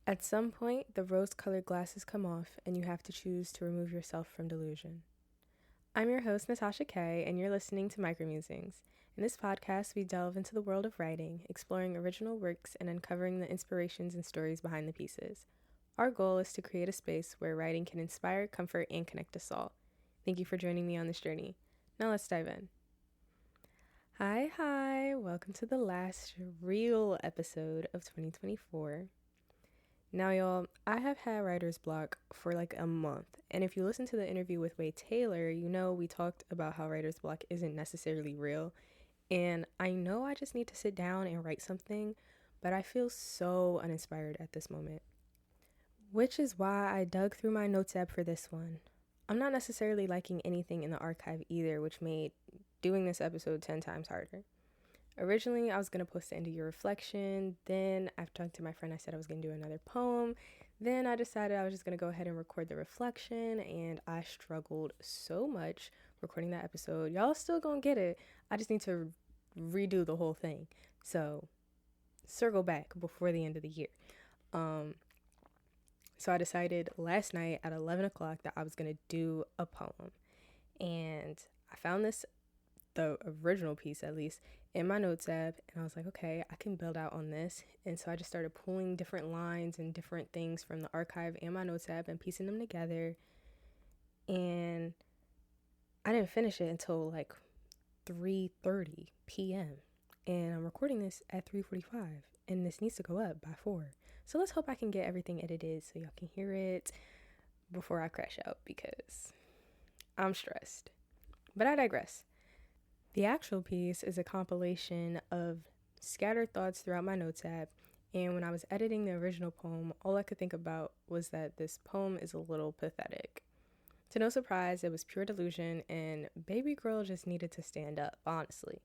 At some point, the rose-colored glasses come off and you have to choose to remove yourself from delusion. I'm your host, Natasha Kay, and you're listening to Micromusings. In this podcast, we delve into the world of writing, exploring original works and uncovering the inspirations and stories behind the pieces. Our goal is to create a space where writing can inspire, comfort, and connect us all. Thank you for joining me on this journey. Now let's dive in. Hi, welcome to the last real episode of 2024. Now, y'all, I have had writer's block for like a month. And if you listen to the interview with Wade Taylor, you know we talked about how writer's block isn't necessarily real. And I know I just need to sit down and write something, but I feel so uninspired at this moment. Which is why I dug through my notes app for this one. I'm not necessarily liking anything in the archive either, which made doing this episode 10 times harder. Originally, I was going to post the end of your reflection. Then, after talking to my friend, I said I was going to do another poem. Then, I decided I was just going to go ahead and record the reflection. And I struggled so much recording that episode. Y'all still going to get it. I just need to redo the whole thing. So, circle back before the end of the year. So, I decided last night at 11 o'clock that I was going to do a poem. And I found this, the original piece at least, in my notes app, and I was like, okay, I can build out on this. And so I just started pulling different lines and different things from the archive and my notes app and piecing them together. And I didn't finish it until like 3:30 p.m. and I'm recording this at 3:45, and this needs to go up by 4. So let's hope I can get everything edited so y'all can hear it before I crash out, because I'm stressed. But I digress. The actual piece is a compilation of scattered thoughts throughout my notes app, and when I was editing the original poem, all I could think about was that this poem is a little pathetic. To no surprise, it was pure delusion, and baby girl just needed to stand up, honestly.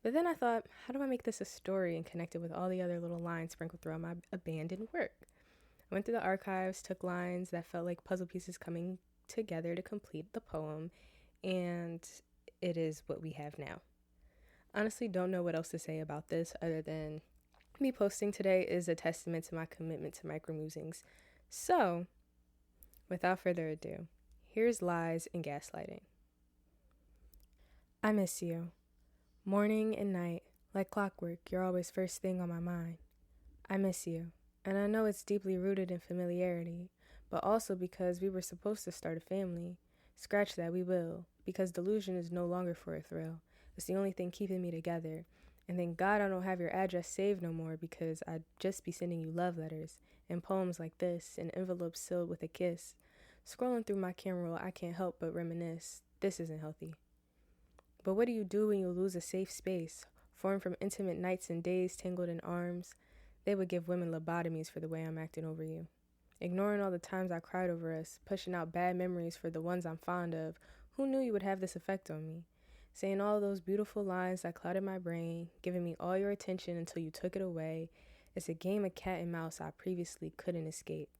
But then I thought, how do I make this a story and connect it with all the other little lines sprinkled throughout my abandoned work? I went through the archives, took lines that felt like puzzle pieces coming together to complete the poem, and it is what we have now. Honestly, don't know what else to say about this other than me posting today is a testament to my commitment to micromusings. So, without further ado, here's Lies and Gaslighting. I miss you. Morning and night, like clockwork, you're always first thing on my mind. I miss you, and I know it's deeply rooted in familiarity, but also because we were supposed to start a family. Scratch that, we will, because delusion is no longer for a thrill. It's the only thing keeping me together. And thank God I don't have your address saved no more, because I'd just be sending you love letters and poems like this and envelopes sealed with a kiss. Scrolling through my camera roll, I can't help but reminisce. This isn't healthy. But what do you do when you lose a safe space, formed from intimate nights and days tangled in arms? They would give women lobotomies for the way I'm acting over you. Ignoring all the times I cried over us, pushing out bad memories for the ones I'm fond of. Who knew you would have this effect on me? Saying all those beautiful lines that clouded my brain, giving me all your attention until you took it away. It's a game of cat and mouse I previously couldn't escape.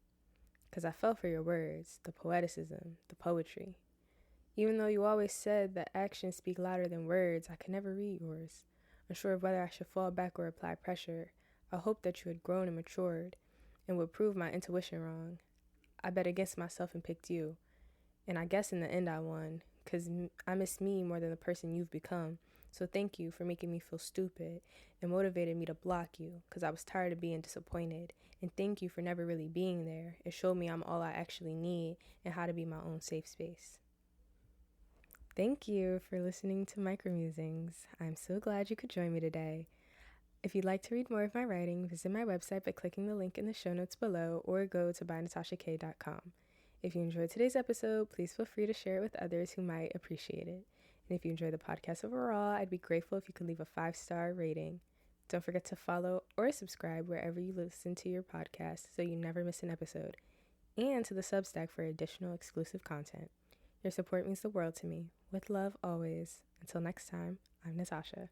'Cause I fell for your words, the poeticism, the poetry. Even though you always said that actions speak louder than words, I could never read yours. Unsure of whether I should fall back or apply pressure, I hoped that you had grown and matured and would prove my intuition wrong. I bet against myself and picked you. And I guess in the end I won, because I miss me more than the person you've become. So thank you for making me feel stupid and motivated me to block you, because I was tired of being disappointed. And thank you for never really being there. It showed me I'm all I actually need and how to be my own safe space. Thank you for listening to Micromusings. I'm so glad you could join me today. If you'd like to read more of my writing, visit my website by clicking the link in the show notes below or go to bynatashak.com. If you enjoyed today's episode, please feel free to share it with others who might appreciate it. And if you enjoy the podcast overall, I'd be grateful if you could leave a 5-star rating. Don't forget to follow or subscribe wherever you listen to your podcast so you never miss an episode, and to the Substack for additional exclusive content. Your support means the world to me. With love always. Until next time, I'm Natasha.